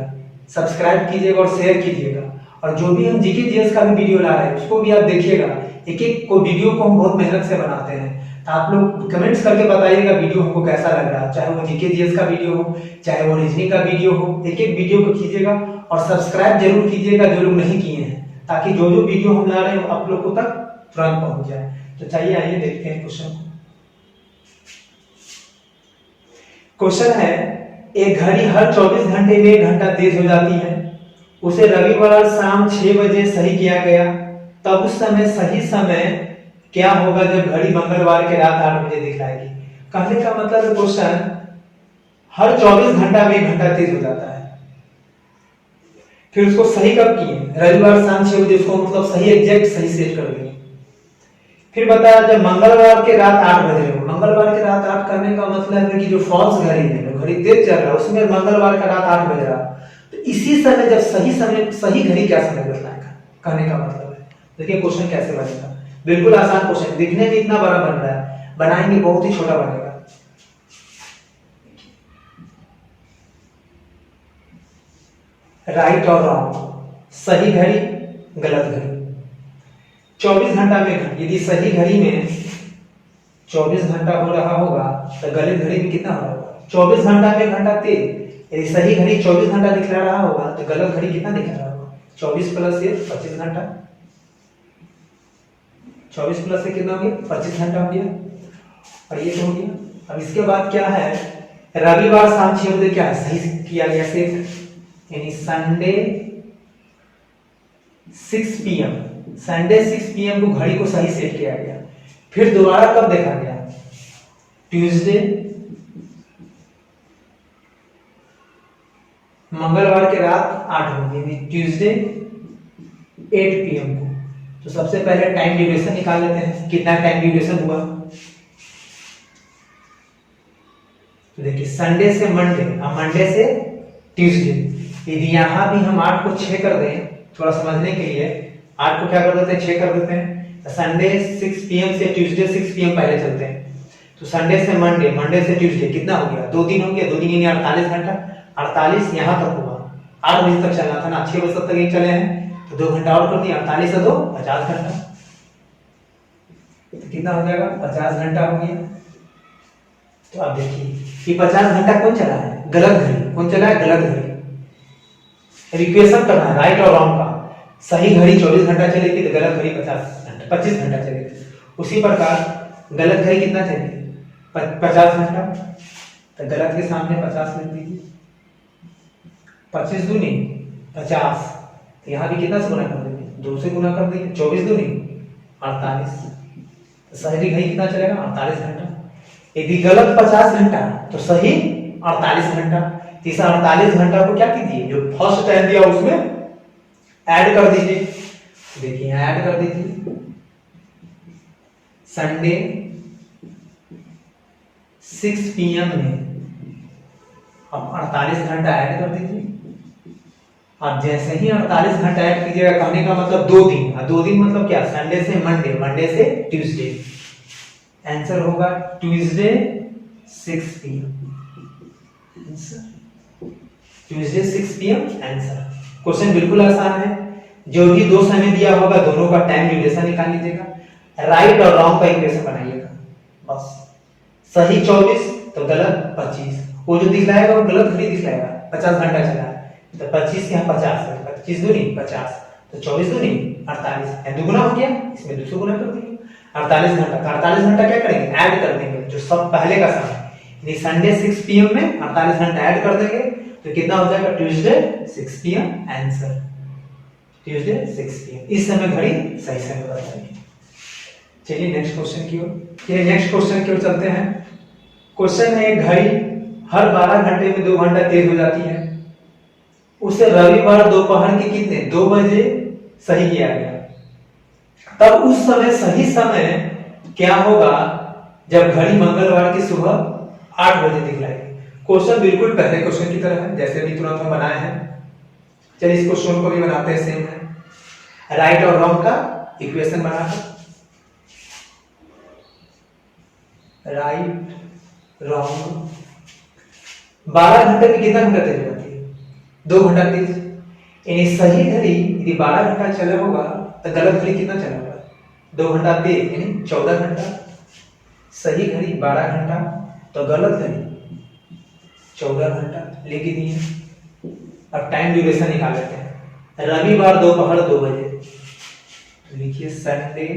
सब्सक्राइब कीजिएगा और शेयर कीजिएगा। और जो भी हम जीके जीएस का भी वीडियो ला रहे हैं उसको भी आप देखिएगा। एक एक को वीडियो को हम बहुत मेहनत से बनाते हैं, तो आप लोग कमेंट्स करके बताइएगा वीडियो हमको कैसा लग रहा है, चाहे वो जीके जीएस का वीडियो हो, चाहे वो रीजनिंग का वीडियो हो। एक एक वीडियो को कीजिएगा और सब्सक्राइब जरूर कीजिएगा जो लोग नहीं किए हैं, ताकि जो जो वीडियो हम ला रहे हैं आप लोगों तक तुरंत पहुंच जाए। तो चलिए आइए देखते हैं क्वेश्चन को। क्वेश्चन है, एक घड़ी हर 24 घंटे में 1 घंटा तेज हो जाती है, उसे रविवार शाम 6 बजे सही किया गया, तब उस समय सही समय क्या होगा जब घड़ी मंगलवार के रात 8 बजे दिखाएगी। कहने का मतलब है क्वेश्चन हर 24 घंटा में 1 घंटा तेज हो जाता है, फिर उसको सही कब किए, रविवार शाम 6 बजे, उसको मतलब सही एग्जैक्ट सही सेट कर दिए। फिर बताया जब मंगलवार के रात 8 बजे हो, मंगलवार के रात 8 करने का मतलब है कि जो फॉल्स घड़ी है, घड़ी तेज चल रहा है, उसमें मंगलवार का रात 8 बज रहा, तो इसी समय जब सही समय, सही घड़ी क्या समय बताएगा, कहने का मतलब है। देखिए क्वेश्चन कैसे बनेगा, बिल्कुल आसान क्वेश्चन, दिखने में इतना बड़ा बन रहा है, बनाएंगे बहुत ही छोटा बनेगा। राइट और रॉन्ग, सही घड़ी गलत घड़ी। 24 घंटा में घड़ी, यदि सही घड़ी में 24 घंटा हो रहा होगा तो गलत घड़ी में कितना हो रहा होगा, 24 घंटा में घंटा तेज। यदि सही घड़ी 24 घंटा दिखा रहा होगा तो गलत घड़ी कितना दिखा रहा होगा, 24 प्लस 1 25 घंटा, 24 प्लस 1 कितना हो गया, 25 घंटा हो गया। और ये तो हो गया। अब इसके बाद क्या है, रविवार शाम 6 बजे क्या है, सही किया गया सेट, यानी संडे 6 PM, संडे 6 PM को घड़ी को सही सेट किया गया। फिर दोबारा कब देखा गया, ट्यूसडे, मंगलवार के रात 8 बजे, ट्यूसडे 8 PM को। तो सबसे पहले टाइम ड्यूरेशन निकाल लेते हैं, कितना टाइम ड्यूरेशन हुआ। तो देखिए संडे से मंडे, अब मंडे से ट्यूसडे, यदि यहां भी हम 8 को 6 कर दें, थोड़ा समझने के लिए 8 को क्या कर देते हैं, 6 कर देते हैं। संडे 6 PM से ट्यूसडे 6 PM पहले चलते हैं, तो संडे से मंडे, मंडे से ट्यूसडे कितना हो गया, 2 दिन हो गया, 2 दिन यानी 48 घंटा, 48 यहां तक हुआ, 8 बजे तक चलना था ना, 6 बजे तक ही चले हैं, तो 2 घंटा और कर दिया, 48 से 2 50 घंटा, तो कितना हो जाएगा, 50 घंटा हो गया। तो आप देखिए ये 50 घंटा कौन चला है, गलत घड़ी, कौन चला है, गलत घड़ी। इक्वेशन करना है राइट और रॉन्ग का, सही घड़ी 24 घंटा चलेगी तो गलत घड़ी 25 घंटा चलेगी। उसी प्रकार गलत घड़ी कितना चलेगी, 50 घंटा, तो गलत के सामने 50 लिख दीजिए, 25 दूनी 50, तो यहाँ भी कितना से गुना कर देंगे, 2 से गुना कर देंगे, 24 दूनी 48, तो सही घड़ी कितना चलेगा, 48 घंटा। यदि गलत 50 घंटा तो सही 48 घंटा। इस 48 घंटा को क्या कीजिए, जो फर्स्ट टाइम दिया उसमें ऐड कर दीजिए। देखिए ऐड कर दीजिए, संडे 6 PM में अब 48 घंटा ऐड कर दीजिए। अब जैसे ही 48 घंटा ऐड कीजिएगा, कहने का मतलब 2 दिन, और 2 दिन मतलब क्या, संडे से मंडे, मंडे से ट्यूसडे। आंसर होगा Tuesday 6 PM, Tuesday 6 PM answer. Question बिल्कुल आसान है, जो भी 2 समय दिया होगा दोनों का टाइम ड्यूरेशन निकाल लीजिएगा, राइट और रॉन्ग का इक्वेशन बनाइएगा बस। सही 24 तो गलत 25, वो जो दिखलाएगा वो गलत घड़ी दिखलाएगा, 50 घंटा चला है तो 25 के यहाँ 50 है, 25 दूनी 50, तो 24 दूनी 48, दुगुना हो गया, इसमें 200 गुना कर दिया 48 घंटा। 48 घंटा क्या करेंगे, ऐड कर देंगे जो सब पहले का समय, यानी संडे 6 PM में 48 घंटा ऐड कर देंगे तो कितना हो जाएगा, Tuesday 6 PM answer, Tuesday 6 PM। इस समय घड़ी सही समय बताइए। चलिए नेक्स्ट क्वेश्चन की ओर, ये नेक्स्ट क्वेश्चन की ओर चलते हैं। क्वेश्चन है, घड़ी हर 12 घंटे में 2 घंटा तेज हो जाती है, उसे रविवार दोपहर के कितने 2 बजे सही किया गया, तब उस समय सही समय क्या होगा जब घड़ी मंगलवार की सुबह 8 बजे दिखलाएगी। क्वेश्चन बिल्कुल पहले क्वेश्चन की तरह है, जैसे अभी तुरंत हम बनाए हैं। चलिए इस क्वेश्चन को भी बनाते हैं, सेम है, राइट और रॉन्ग का इक्वेशन बनाकर, राइट रॉन्ग। 12 घंटे में कितना घंटा तेज हो जाती है, 2 घंटा तेज, यानी सही घड़ी यदि 12 घंटा चला होगा तो गलत घड़ी कितना चला होगा, 2 घंटा तेज यानी 14 घंटा। सही घड़ी 12 घंटा तो गलत घड़ी 14 घंटा लिख दिए। अब टाइम ड्यूरेशन निकाल लेते हैं, रविवार दोपहर 2 बजे, तो लिखिए Sunday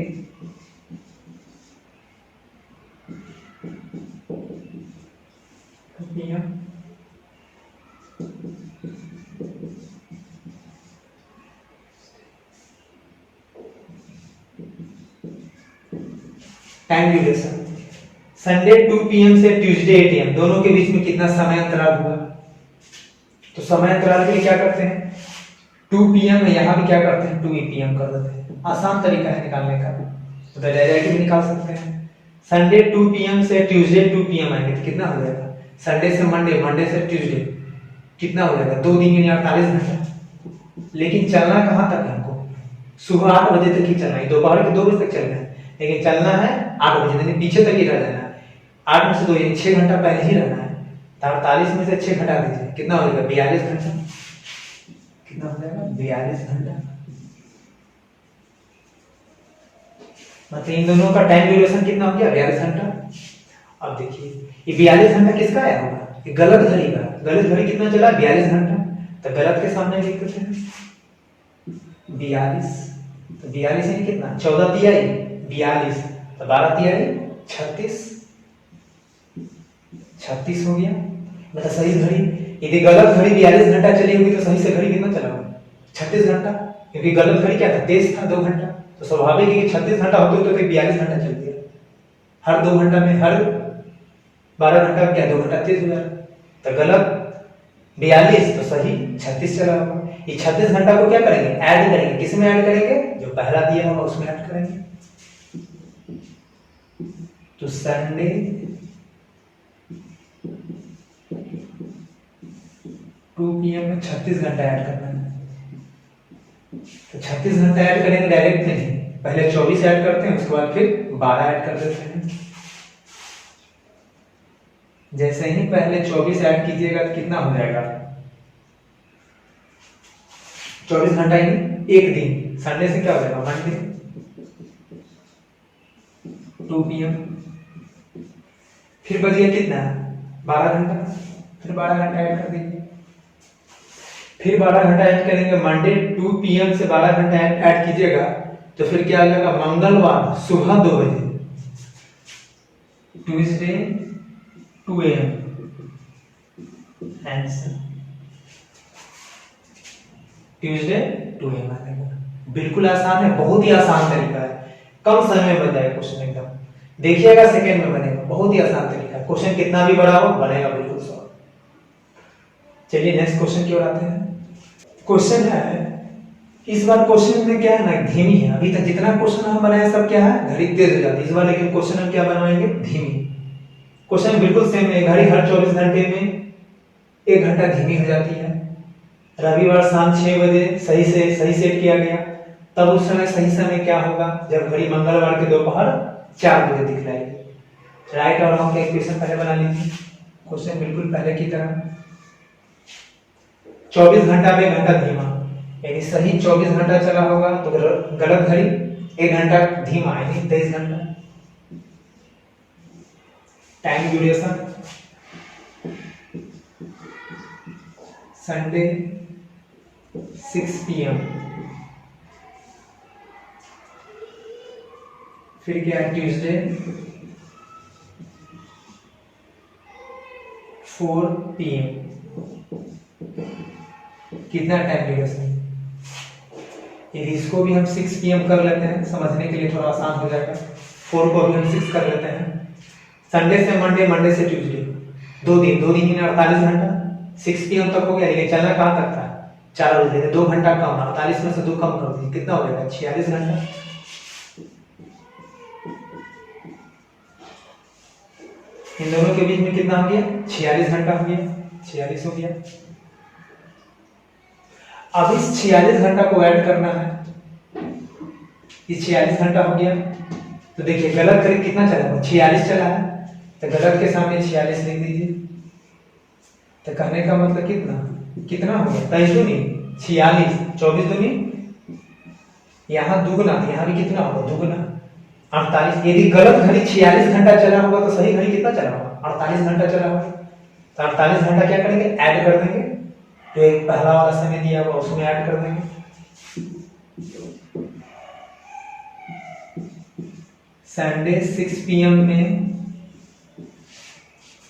PM, time duration Sunday 2 PM से ट्यूसडे 8 AM दोनों के बीच में कितना समय अंतराल हुआ, तो समय अंतराल के लिए क्या करते हैं, 2 PM है, यहां भी क्या करते हैं 2 PM कर देते हैं। आसान तरीका है निकालने का, तो डायरेक्ट भी निकाल सकते हैं। संडे 2 PM से ट्यूसडे 2 PM आएंगे तो कितना हो जाएगा, संडे से मंडे, मंडे से ट्यूसडे कितना हो जाएगा, 2 दिन यानी 48 घंटा। लेकिन चलना कहां तक है हमको, सुबह 8 बजे तक ही चलना है, दोपहर के 2 बजे तक चलना है, लेकिन चलना है 8 बजे, यानी पीछे तक ही रह जाना है। 8 में से 2 यानी 6 घंटा पहले ही रहना है, तो 48 में से 6 घटा दीजिए, कितना हो जाएगा 42 घंटा, कितना हो जाएगा 42 घंटा। मतलब इन दोनों का टाइम ड्यूरेशन कितना हो गया 42 घंटा। अब देखिए ये 42 घंटा किसका आया होगा, ये गलत घड़ी का, गलत घड़ी कितना चला 42 घंटा, तो गलत के सामने लिख देते हैं 42, तो 42 यानी कितना 14 तिहाई 42, तो 12 तिहाई 36, 36 हो गया। मतलब सही घड़ी, यदि गलत घड़ी 42 घंटा चली होगी तो सही से घड़ी कितना चला होगा 36 घंटा, क्योंकि गलत घड़ी क्या था तेज था 2 घंटा, तो स्वाभाविक है कि 36 घंटा होते तो 42 घंटा चलती है। हर 2 घंटा में, हर 12 घंटा में क्या 2 घंटा तेज हो जा रहा, तो गलत 42 तो सही 36 चला होगा। ये 36 घंटा को क्या करेंगे, ऐड करेंगे, किस में ऐड करेंगे, जो पहला दिया होगा उसमें ऐड करेंगे। तो संडे 2 PM में 36 घंटा ऐड करना है, तो 36 घंटा ऐड करेंगे डायरेक्ट नहीं, पहले 24 ऐड करते हैं, उसके बाद फिर 12 ऐड कर देते हैं। जैसे ही पहले 24 ऐड कीजिएगा तो कितना हो जाएगा, 24 घंटा ही एक दिन, संडे से क्या हो जाएगा मंडे 2 PM, फिर बचिए कितना 12 घंटा, फिर 12 घंटा ऐड कर दीजिए, फिर 12 घंटा ऐड करेंगे, मंडे 2 PM से 12 घंटा ऐड कीजिएगा तो फिर क्या आ जाएगा मंगलवार सुबह 2 बजे, Tuesday 2 AM answer, Tuesday 2 AM आ जाएगा। बिल्कुल आसान है, बहुत ही आसान तरीका है, कम समय में बन जाएगा क्वेश्चन एकदम, देखिएगा सेकंड में बनेगा, बहुत ही आसान तरीका है, क्वेश्चन कितना भी बड़ा हो बनेगा बिल्कुल सॉल्व। चलिए नेक्स्ट क्वेश्चन की ओर आते हैं। क्वेश्चन है, इस बार क्वेश्चन में क्या है ना धीमी है, अभी तक जितना क्वेश्चन हम बनाए सब क्या है घड़ी तेज हो जाती है, इस बार लेकिन क्वेश्चन हम क्या बनवाएंगे धीमी। क्वेश्चन बिल्कुल सेम है, घड़ी हर 24 घंटे में 1 घंटा धीमी हो जाती है, रविवार शाम 6 बजे सही सेट किया गया, तब उस समय सही समय क्या होगा जब घड़ी मंगलवार के दोपहर 4 बजे दिखलाएगी। राइट और रॉन्ग का इक्वेशन पहले बना लीजिए, क्वेश्चन बिल्कुल पहले की तरह। 24 घंटा में 1 घंटा धीमा, यानी सही 24 घंटा चला होगा तो गलत घड़ी 1 घंटा धीमा यानी 23 घंटा। टाइम ड्यूरेशन संडे 6 PM फिर क्या है ट्यूसडे 4 PM, कितना टाइम लेगा सर? यदि इसको भी हम 6 PM कर लेते हैं, समझने के लिए थोड़ा आसान हो जाएगा। 4 को भी हम 6 कर लेते हैं। संडे से मंडे, मंडे से ट्यूसडे, 2 दिन, 2 दिन 48 घंटा, 6 PM तक हो गया। लेकिन चलना कहाँ तक था? 4 बजे, 2 घंटा कम, 48 में से 2 कम कर दीजिए, कितना हो जाएगा? 46 घंटा। इन दोनों के बीच में कितना हो गया? 46 घंटा हो गया, 46 हो गया। अब इस 46 घंटा को ऐड करना है। ये 46 घंटा हो गया, तो देखिए गलत करीब कितना चला हुआ? 46 चला है, तो गलत के सामने 46 लिख दीजिए। तो कहने का मतलब कितना हो गया? 23 दूनी 46, 24 दूनी, यहाँ दुगुना, यहाँ भी कितना होगा? दुगुना 48। यदि गलत घड़ी 46 घंटा चला होगा तो सही घड़ी कितना चला होगा? 48 घंटा चला होगा। तो 48 घंटा क्या करेंगे? ऐड कर देंगे, जो एक पहला वाला समय दिया हुआ उसमें ऐड कर देंगे। संडे 6 PM में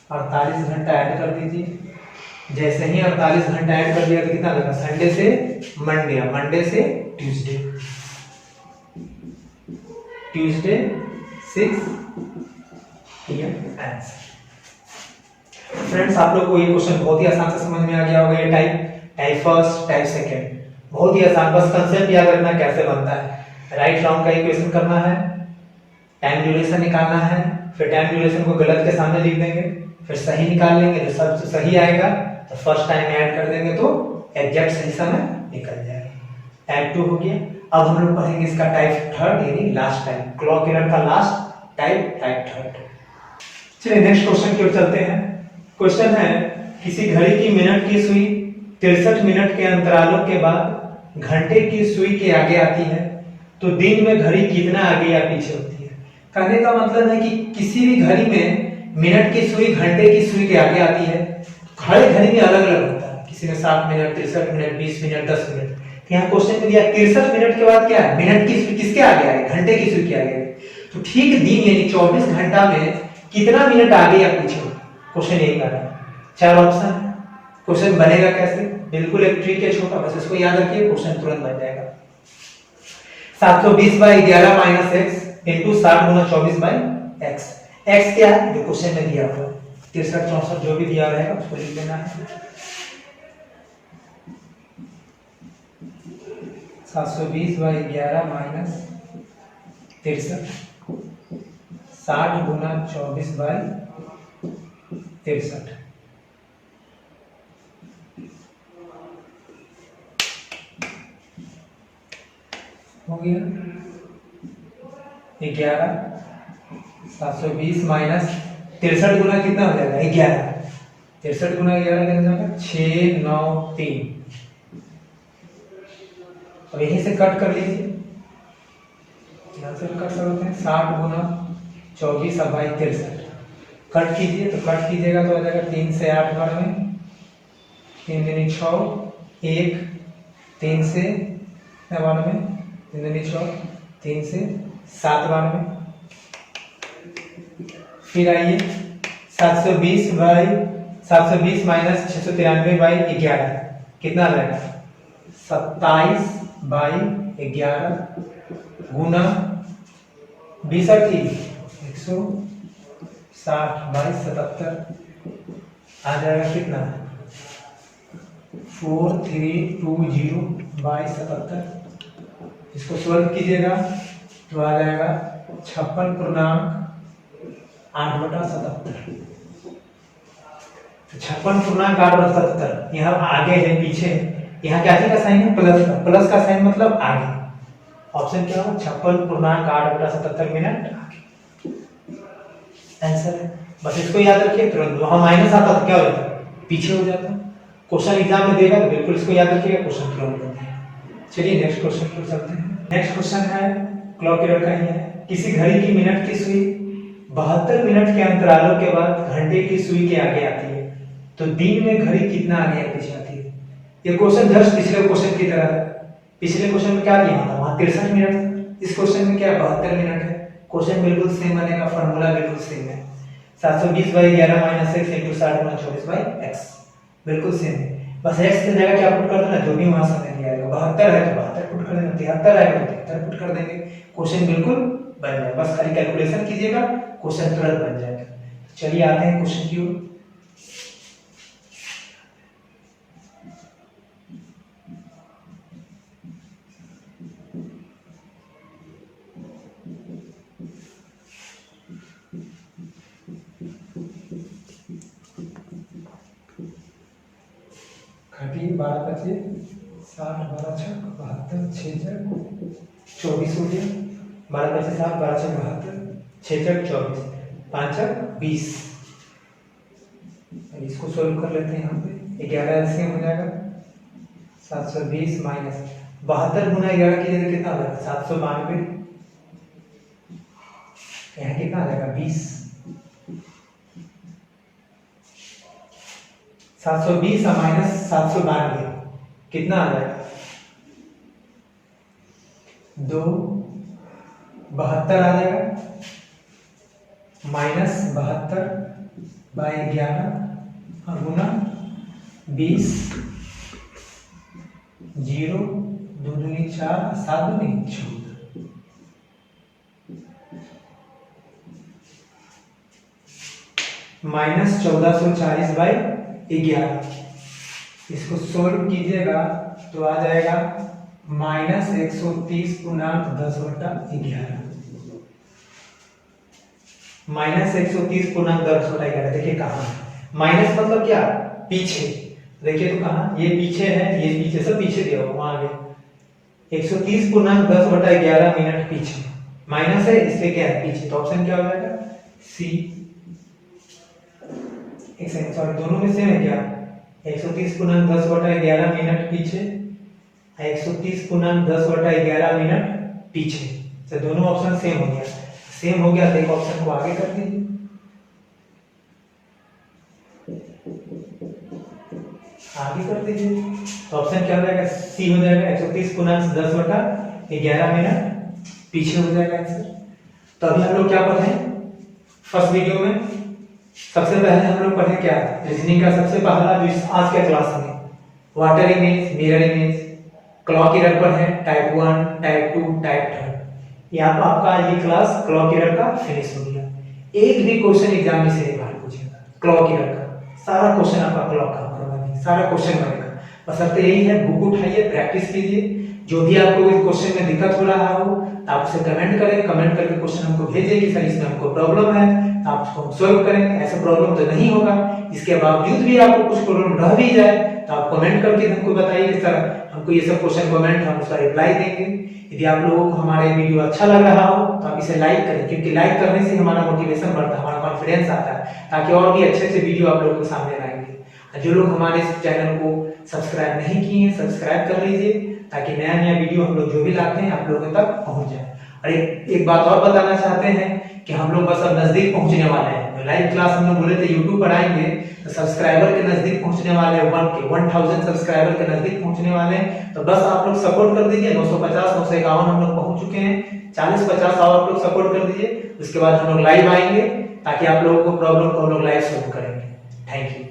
48 घंटा ऐड कर दीजिए। जैसे ही 48 घंटा ऐड कर दिया तो कितना लगा? संडे से मंडे, मंडे से Tuesday, Tuesday 6 PM answer. Friends, आप लोग को ये क्वेश्चन बहुत ही आसान से समझ में आ गया होगा। ये टाइप फर्स्ट, टाइप सेकंड, बहुत ही आसान, बस कंसेप्ट याद रखना कैसे बनता है। राइट रॉन्ग का इक्वेशन करना है, टाइम ड्यूरेशन निकालना है, फिर टाइम ड्यूरेशन को गलत के सामने लिख देंगे, फिर सही निकाल लेंगे। जो सबसे सही आएगा तो फर्स्ट टाइम में ऐड कर देंगे तो एग्जैक्ट सही समय निकल जाएगा। टाइप 2 हो गया। अब हम लोग पढ़ेंगे इसका टाइप थर्ड, यानी लास्ट टाइप, क्लॉक एरर का लास्ट टाइप, टाइप थर्ड। चलिए नेक्स्ट क्वेश्चन की ओर चलते हैं। क्वेश्चन है, किसी घड़ी की मिनट की सुई 63 मिनट के अंतरालों के बाद घंटे की सुई के आगे आती है, तो दिन में घड़ी कितना आगे या पीछे होती है? कहने का मतलब है कि किसी भी घड़ी में मिनट की सुई घंटे की सुई के आगे आती है। हर घड़ी में अलग अलग होता है, किसी में 7 मिनट, 63 मिनट, 20 मिनट, 10 मिनट। यहाँ क्वेश्चन में दिया 63 मिनट के बाद क्या है? मिनट की सुई किसके आगे आए? घंटे की सुई के आगे। तो ठीक दिन यानी 24 घंटा में कितना मिनट आगे या पीछे? क्वेश्चन यही कर रहा है। 4 ऑप्शन है। क्वेश्चन बनेगा कैसे? बिल्कुल एक ट्रिक है छोटा, बस इसको याद रखिए, क्वेश्चन तुरंत बन जाएगा। 720/11 - x इंटू 60 × 24/x। x क्या है? जो क्वेश्चन में दिया हुआ है, 63, 64 जो भी दिया रहेगा उसको लिख देना है। 720/11 - 63, 60 × 24/63। हो गया 11, 720 माइनस 63 गुना कितना हो जाएगा? 11, 63 गुना 11 कितना हो जाएगा? 693। अब यहीं से कट कर लीजिए, यहाँ से कट सकते हैं। 60 गुना 24/63 कट कीजिए, तो कट कीजिएगा तो आ जाएगा 3 से 8 बार में, 3 दूनी 6, 1, 3 से 9 में, 3 दूनी 6, 3 से 7 बार में। फिर आइए 720 माइनस 693/11 कितना आ जाएगा? 27/11 गुना 160/77 आ जाएगा कितना? 4320/77। इसको सॉल्व कीजिएगा तो आ जाएगा 56.8/77। 56.8/77। यहाँ आगे है पीछे, यहाँ क्या का साइन है? प्लस का। प्लस का साइन मतलब आगे। ऑप्शन क्या होगा? 56.8/77 मिनट आगे आंसर है। बस इसको याद रखिए, तुरंत वहां माइनस आता तो क्या हो जाता? पीछे हो जाता। क्वेश्चन एग्जाम में देगा तो बिल्कुल इसको याद रखिएगा, क्वेश्चन तुरंत बनता है। चलिए नेक्स्ट क्वेश्चन पर चलते हैं। नेक्स्ट क्वेश्चन है क्लॉक एरर का ही है। किसी घड़ी की मिनट की सुई 72 मिनट के अंतरालों के बाद घंटे की सुई के आगे आती है, तो दिन में घड़ी कितना आगे या पीछे आती है? ये क्वेश्चन जस्ट पिछले क्वेश्चन की तरह है। पिछले क्वेश्चन में क्या दिया था? वहां 63 मिनट, इस क्वेश्चन में क्या 72 मिनट है। क्वेश्चन बिल्कुल सेम बनेगा, फॉर्मूला बिल्कुल सेम है। 720 by 11 minus x into 60 Guna 24 by x, बिल्कुल सेम है। बस एक्स की जगह क्या पुट कर देना, जो भी वहां समय दिया है 72 है तो 72 पुट कर देना, 73 है तो 73 पुट कर देंगे, क्वेश्चन बिल्कुल बन जाएगा। बस खाली कैलकुलेशन कीजिएगा, क्वेश्चन तुरंत बन जाएगा। चलिए आते हैं क्वेश्चन की ओर। घटी 12 25 60 12 छक 72 6 छक 24 हो गया। 12 25 60 12 छक 72 6 छक 24 5 छक 20। इसको सोल्व कर लेते हैं। यहाँ पे 11 एलसीएम हो जाएगा 720 माइनस 72 गुना 11 की जगह कितना आ जाएगा 792। यहाँ कितना आ जाएगा 20। 720 माइनस 792 कितना आ जाएगा 2 72 आ जाएगा माइनस 72 बाई 11 और गुना 20 0 2 दूनी 4 7 दूनी 14 माइनस 1440 बाई 11। इसको सोल्व कीजिएगा तो आ जाएगा माइनस 130 पूर्णांक 10 बटा 11। माइनस 130 पूर्णांक 10 बटा 11 देखिए कहाँ माइनस मतलब क्या पीछे, देखिए तो कहाँ ये पीछे है, ये पीछे सब पीछे दिया हुआ वहां आगे 130 पूर्णांक 10 बटा 11 मिनट पीछे माइनस है, इसलिए क्या है पीछे, तो ऑप्शन क्या हो जाएगा सी। एक सेकंड सॉरी दोनों में सेम है क्या 130 पूर्णांक 10 बटा 11 मिनट पीछे 130 पूर्णांक 10 बटा 11 मिनट पीछे, तो दोनों ऑप्शन सेम हो गया। सेम हो गया तो एक ऑप्शन को आगे कर दीजिए, आगे कर दीजिए तो ऑप्शन क्या हो जाएगा सी हो जाएगा 130 पूर्णांक 10 बटा 11 मिनट पीछे हो जाएगा आंसर। तो अभी हम लोग क्या पढ़े फर्स्ट वीडियो में, सबसे पहले हम लोग पढ़े क्या रीजनिंग का सबसे पहला जो आज के क्लास में water image, mirror image, clock error पर है टाइप 1 टाइप 2 टाइप 3। यहाँ पर आपका ये क्लास क्लॉक इरर का फिनिश हो गया। एक भी क्वेश्चन एग्जाम में से बाहर पूछेगा क्लॉक इरर का, सारा क्वेश्चन आपका क्लॉक का करवा सारा क्वेश्चन बनेगा। बस अब तो यही है बुक उठाइए प्रैक्टिस कीजिए, जो भी आपको इस क्वेश्चन में दिक्कत हो रहा हो आप उसे कमेंट करें, कमेंट करके क्वेश्चन हमको भेजिए कि सर इसमें हमको प्रॉब्लम है, आप उसको हम सॉल्व करेंगे। ऐसा प्रॉब्लम तो नहीं होगा, इसके बावजूद भी आपको कुछ प्रॉब्लम रह भी जाए तो आप कमेंट करके हमको बताइए कि सर हमको ये सब क्वेश्चन कमेंट हम उसका रिप्लाई देंगे। यदि आप लोगों को हमारे वीडियो अच्छा लग रहा हो तो आप इसे लाइक करें, क्योंकि लाइक करने से हमारा मोटिवेशन बढ़ता है, हमारा कॉन्फिडेंस आता है, ताकि और भी अच्छे अच्छे वीडियो आप लोगों के सामने आएंगे। जो लोग हमारे इस चैनल को सब्सक्राइब नहीं किए हैं सब्सक्राइब कर लीजिए, ताकि नया नया वीडियो हम लोग जो भी लाते हैं आप लोगों तक पहुंच जाए। और एक बात और बताना चाहते हैं कि हम लोग बस अब नजदीक पहुंचने वाले हैं। लाइव क्लास हम लोग बोले थे यूट्यूब पर आएंगे तो सब्सक्राइबर के नजदीक पहुंचने वाले हैं 1000 सब्सक्राइबर के नजदीक पहुंचने वाले हैं। तो बस आप लोग सपोर्ट कर दीजिए। 950 951 हम लोग पहुंच चुके हैं, 40-50 और आप लोग सपोर्ट कर दीजिए। उसके बाद हम लोग लाइव आएंगे ताकि आप लोगों को प्रॉब्लम को हम लोग लाइव सॉल्व करेंगे। Thank you.